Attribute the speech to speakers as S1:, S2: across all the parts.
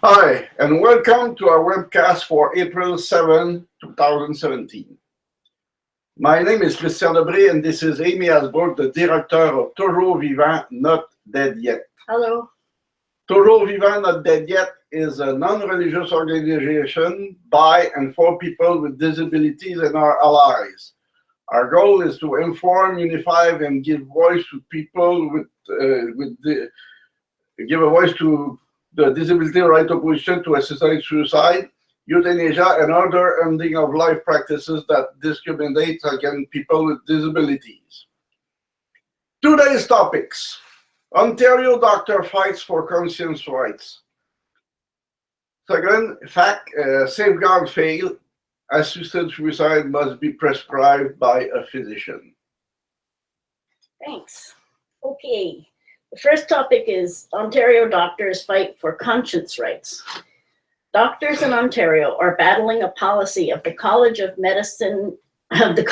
S1: Hi, and welcome to our webcast for April 7, 2017. My name is Christian Debré, and this is Amy Asbrook, the director of Toujours Vivant, Not Dead Yet.
S2: Hello.
S1: Toujours Vivant, Not Dead Yet is a non-religious organization by and for people with disabilities and our allies. Our goal is to inform, unify, and give voice to people give a voice to the disability right opposition to assisted suicide, euthanasia, and other ending of life practices that discriminate against people with disabilities. Today's topics: Ontario doctor fights for conscience rights. Second, safeguard fail. Assisted suicide must be prescribed by a physician.
S2: Thanks. Okay. The first topic is Ontario doctors fight for conscience rights. Doctors in Ontario are battling a policy of the College of Medicine of the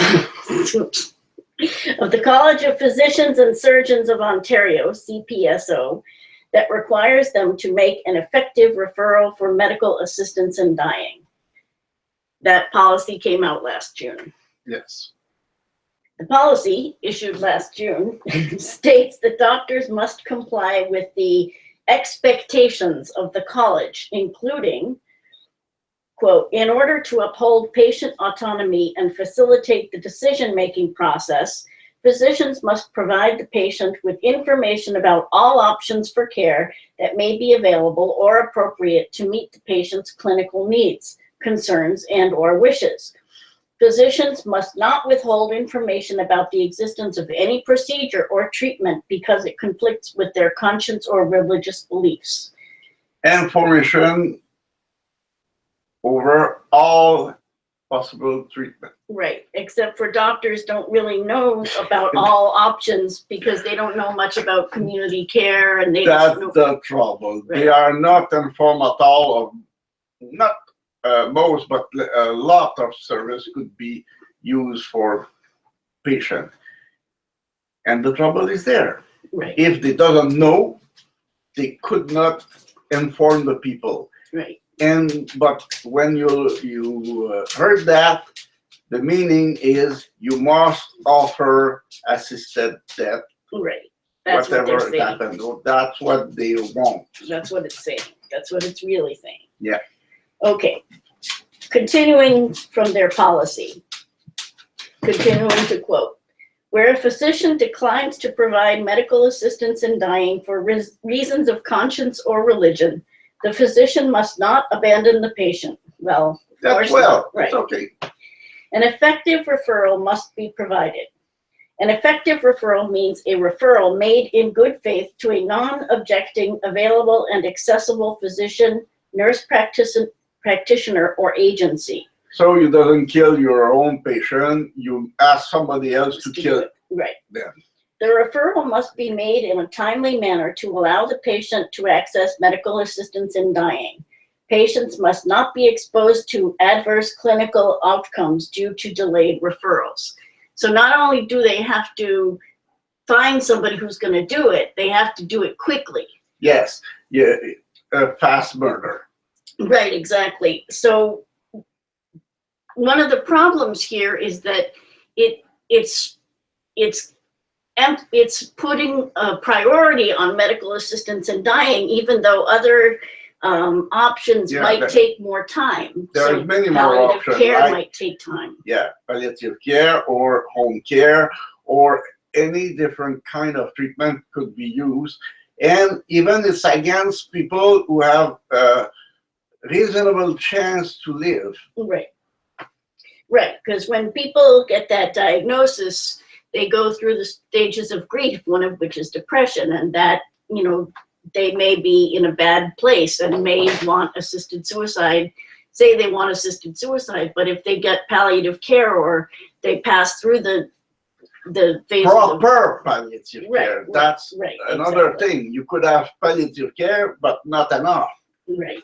S2: College of Physicians and Surgeons of Ontario, CPSO, that requires them to make an effective referral for medical assistance in dying. That policy came out last June.
S1: Yes.
S2: The policy, issued last June, states that doctors must comply with the expectations of the college, including, quote, in order to uphold patient autonomy and facilitate the decision-making process, physicians must provide the patient with information about all options for care that may be available or appropriate to meet the patient's clinical needs, concerns, and/or wishes. Physicians must not withhold information about the existence of any procedure or treatment because it conflicts with their conscience or religious beliefs.
S1: Information over all possible treatment.
S2: Right, except for doctors don't really know about all options because they don't know much about community care, and they
S1: That's
S2: don't know.
S1: the trouble.
S2: Right.
S1: They are not informed at all of, not most, but a lot of service could be used for patient. And the trouble is there.
S2: Right,
S1: If they doesn't know, they could not inform the people.
S2: right,
S1: But when you heard that, the meaning is you must offer assisted death,
S2: right. That's what they're
S1: whatever
S2: saying.
S1: happens. That's what they want.
S2: That's what it's saying. That's what it's really saying.
S1: Yeah.
S2: Okay, continuing from their policy, continuing to quote, where a physician declines to provide medical assistance in dying for reasons of conscience or religion, the physician must not abandon the patient. Well,
S1: That's well.
S2: right.
S1: It's okay.
S2: An effective referral must be provided. An effective referral means a referral made in good faith to a non-objecting, available, and accessible physician, nurse practitioner, or agency.
S1: So you doesn't kill your own patient, you ask somebody else to kill
S2: right.
S1: them.
S2: The referral must be made in a timely manner to allow the patient to access medical assistance in dying. Patients must not be exposed to adverse clinical outcomes due to delayed referrals. So not only do they have to find somebody who's going to do it, they have to do it quickly.
S1: Yes, yeah, fast murder.
S2: Right, exactly. So one of the problems here is that it's putting a priority on medical assistance in dying, even though other options might take more time.
S1: There are many more
S2: palliative
S1: options.
S2: Care might take time.
S1: Yeah, palliative care or home care or any different kind of treatment could be used. And even it's against people who have a reasonable chance to live.
S2: Right. Right, because when people get that diagnosis, they go through the stages of grief, one of which is depression, and that, you know, they may be in a bad place and may want assisted suicide, say they want assisted suicide, but if they get palliative care or they pass through the phases
S1: proper palliative care,
S2: right,
S1: that's
S2: right,
S1: another
S2: exactly.
S1: thing. You could have palliative care, but not enough.
S2: Right.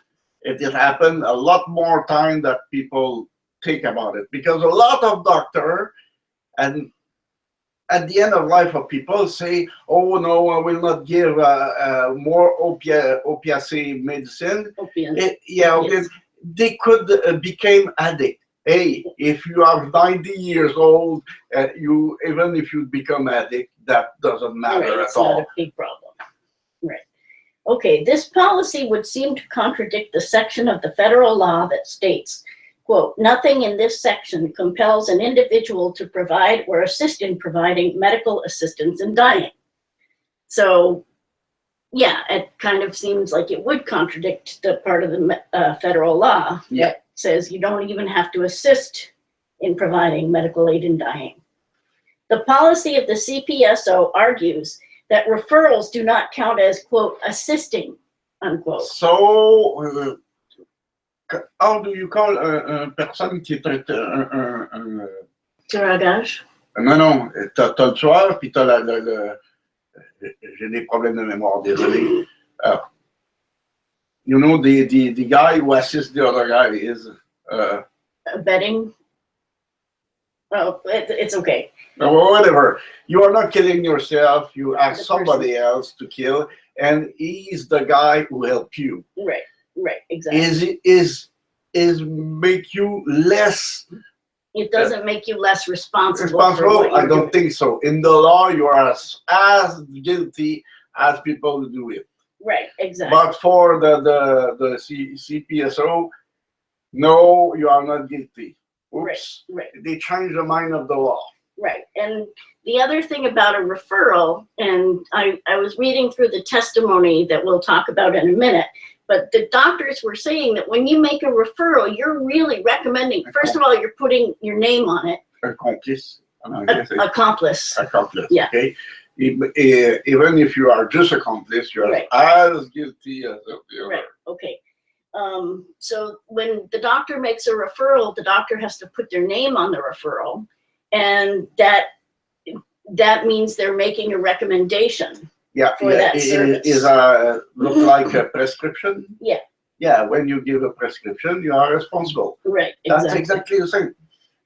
S1: It happened a lot more time that people think about it, because a lot of doctors, and at the end of life of people say, oh no, I will not give more opiate medicine.
S2: Opiates.
S1: Yeah,
S2: Yes.
S1: they could become addict. Hey, if you are 90 years old, you even if you become addict, that doesn't matter
S2: Right,
S1: at
S2: it's not
S1: all.
S2: a big problem. Right. Okay, this policy would seem to contradict the section of the federal law that states, quote, nothing in this section compels an individual to provide or assist in providing medical assistance in dying. So, yeah, it kind of seems like it would contradict the part of the federal law
S1: Yeah.
S2: that says you don't even have to assist in providing medical aid in dying. The policy of the CPSO argues that referrals do not count as, quote, assisting, unquote.
S1: So, how do you call une personne qui est
S2: Surrogage?
S1: non, t'as le tueur, puis t'as j'ai des problèmes de mémoire, désolé. You know, the guy who assists the other guy is...
S2: Betting? Oh, it's okay.
S1: whatever. You are not killing yourself. You ask somebody else to kill, and he's the guy who helped you.
S2: Right, right, exactly.
S1: Is make you less...
S2: It doesn't make you less responsible.
S1: Responsible? I don't think so. In the law, you are as guilty as people who do it.
S2: Right, exactly.
S1: But for the CPSO, no, you are not guilty. Oops.
S2: Right.
S1: They changed the mind of the law.
S2: Right. And the other thing about a referral, and I was reading through the testimony that we'll talk about in a minute, but the doctors were saying that when you make a referral, you're really recommending, first of all, you're putting your name on it.
S1: Accomplice.
S2: Accomplice.
S1: Accomplice,
S2: yeah.
S1: Okay. Even if you are just accomplice, you're
S2: right.
S1: as guilty as the other.
S2: Right, okay. So when the doctor makes a referral, the doctor has to put their name on the referral, and that means they're making a recommendation. Yeah, for that service. Is
S1: look like a prescription?
S2: Yeah.
S1: Yeah, when you give a prescription, you are responsible.
S2: Right,
S1: exactly. That's exactly the same.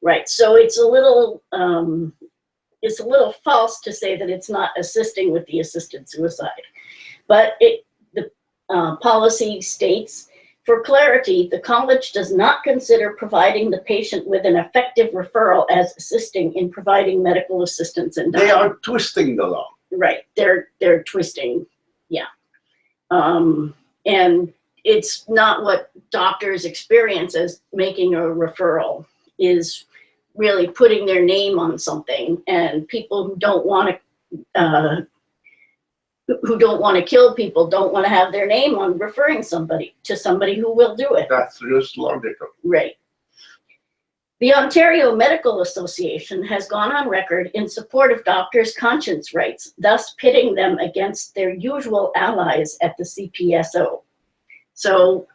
S2: Right, so it's a little false to say that it's not assisting with the assisted suicide. But the policy states, for clarity, the college does not consider providing the patient with an effective referral as assisting in providing medical assistance in dying.
S1: They are twisting the law.
S2: Right, they're twisting, yeah. And it's not what doctors experience as making a referral, is really putting their name on something, and people who don't want to kill people don't want to have their name on referring somebody to somebody who will do it.
S1: That's just logical.
S2: Right. The Ontario Medical Association has gone on record in support of doctors' conscience rights, thus pitting them against their usual allies at the CPSO. So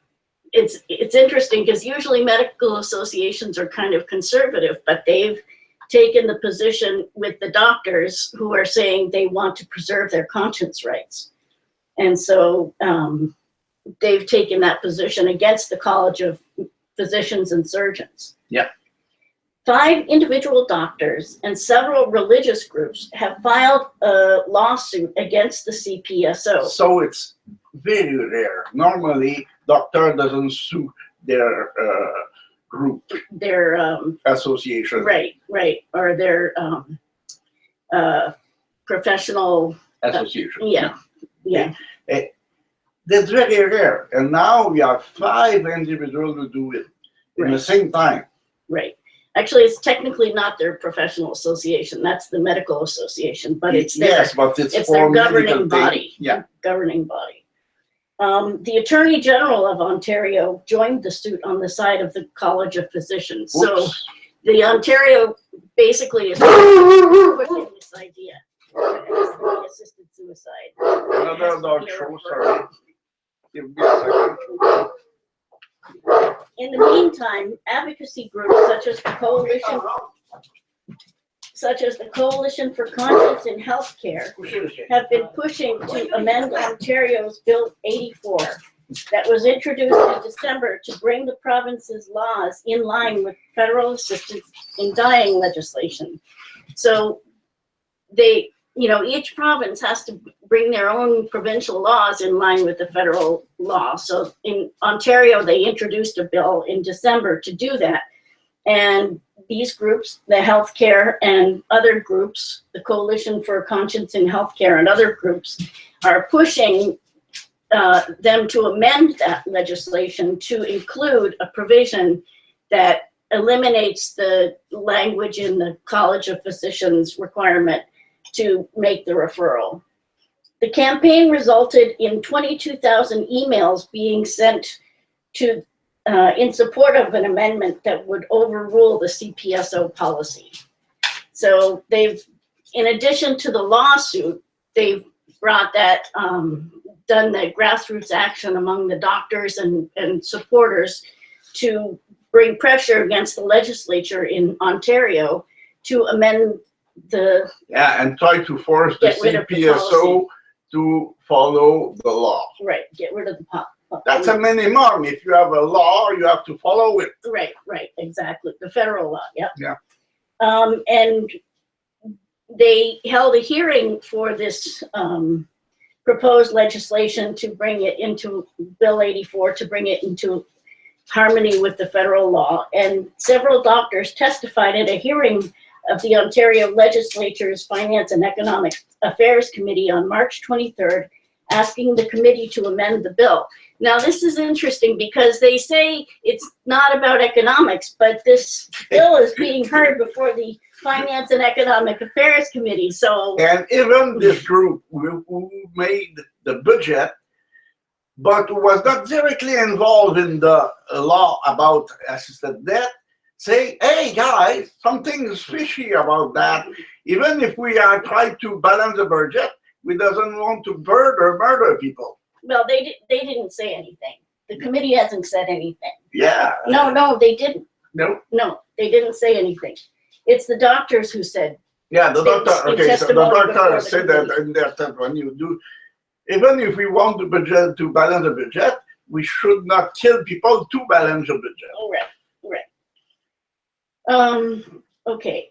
S2: it's interesting because usually medical associations are kind of conservative, but they've taken the position with the doctors who are saying they want to preserve their conscience rights. And so they've taken that position against the College of Physicians and Surgeons.
S1: Yeah.
S2: 5 individual doctors and several religious groups have filed a lawsuit against the CPSO.
S1: So it's very rare. Normally, doctor doesn't sue their group,
S2: their
S1: association.
S2: Right, or their professional
S1: association.
S2: Yeah.
S1: That's very rare. And now we have 5 individuals who do it in the same time.
S2: Right. Actually, it's technically not their professional association. That's the medical association, but it's their,
S1: but it's
S2: their governing body.
S1: Yeah.
S2: Governing body. The Attorney General of Ontario joined the suit on the side of the College of Physicians.
S1: Oops.
S2: So the Ontario basically is pushing this idea of assisted suicide.
S1: Another dog show, sorry. Give me a second.
S2: In the meantime, advocacy groups such as the Coalition for Conscience in Healthcare have been pushing to amend Ontario's Bill 84 that was introduced in December to bring the province's laws in line with federal assistance in dying legislation. So they, you know, each province has to bring their own provincial laws in line with the federal law. So in Ontario, they introduced a bill in December to do that. And these groups, the healthcare and other groups, the Coalition for Conscience in Healthcare and other groups, are pushing them to amend that legislation to include a provision that eliminates the language in the College of Physicians requirement to make the referral. The campaign resulted in 22,000 emails being sent to in support of an amendment that would overrule the CPSO policy. So they've, in addition to the lawsuit, they've brought that, done the grassroots action among the doctors and supporters to bring pressure against the legislature in Ontario to amend the.
S1: Yeah, and try to force the CPSO to follow the law.
S2: Right, get rid of the policy.
S1: That's a minimum. If you have a law, you have to follow it.
S2: Right, exactly. The federal law, yep.
S1: Yeah.
S2: And they held a hearing for this proposed legislation to bring it into Bill 84, to bring it into harmony with the federal law. And several doctors testified at a hearing of the Ontario Legislature's Finance and Economic Affairs Committee on March 23rd, asking the committee to amend the bill. Now, this is interesting because they say it's not about economics, but this bill is being heard before the Finance and Economic Affairs Committee, so.
S1: And even this group who made the budget, but was not directly involved in the law about assisted death, say, hey guys, something is fishy about that. Even if we are trying to balance the budget, we doesn't want to murder people.
S2: Well, they didn't say anything. The committee hasn't said anything.
S1: Yeah.
S2: No, they didn't.
S1: No.
S2: No, they didn't say anything. It's the doctors who said.
S1: Yeah, the doctor. Okay, so the doctor said that in their time when you do, even if we want the budget to balance the budget, we should not kill people to balance the budget.
S2: Oh, right. Okay.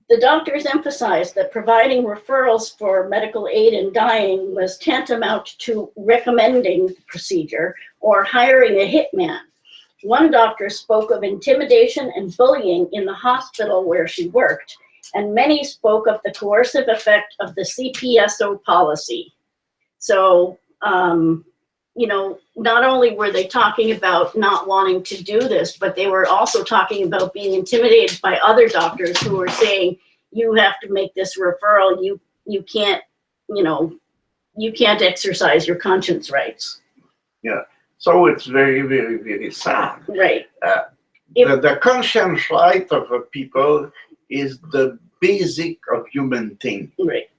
S2: The doctors emphasized that providing referrals for medical aid in dying was tantamount to recommending the procedure or hiring a hitman. One doctor spoke of intimidation and bullying in the hospital where she worked, and many spoke of the coercive effect of the CPSO policy. So, you know, not only were they talking about not wanting to do this, but they were also talking about being intimidated by other doctors who were saying, you have to make this referral. You can't, you know, you can't exercise your conscience rights.
S1: Yeah. So it's very, very, very sad.
S2: Right.
S1: The conscience right of people is the basic of human thing.
S2: Right.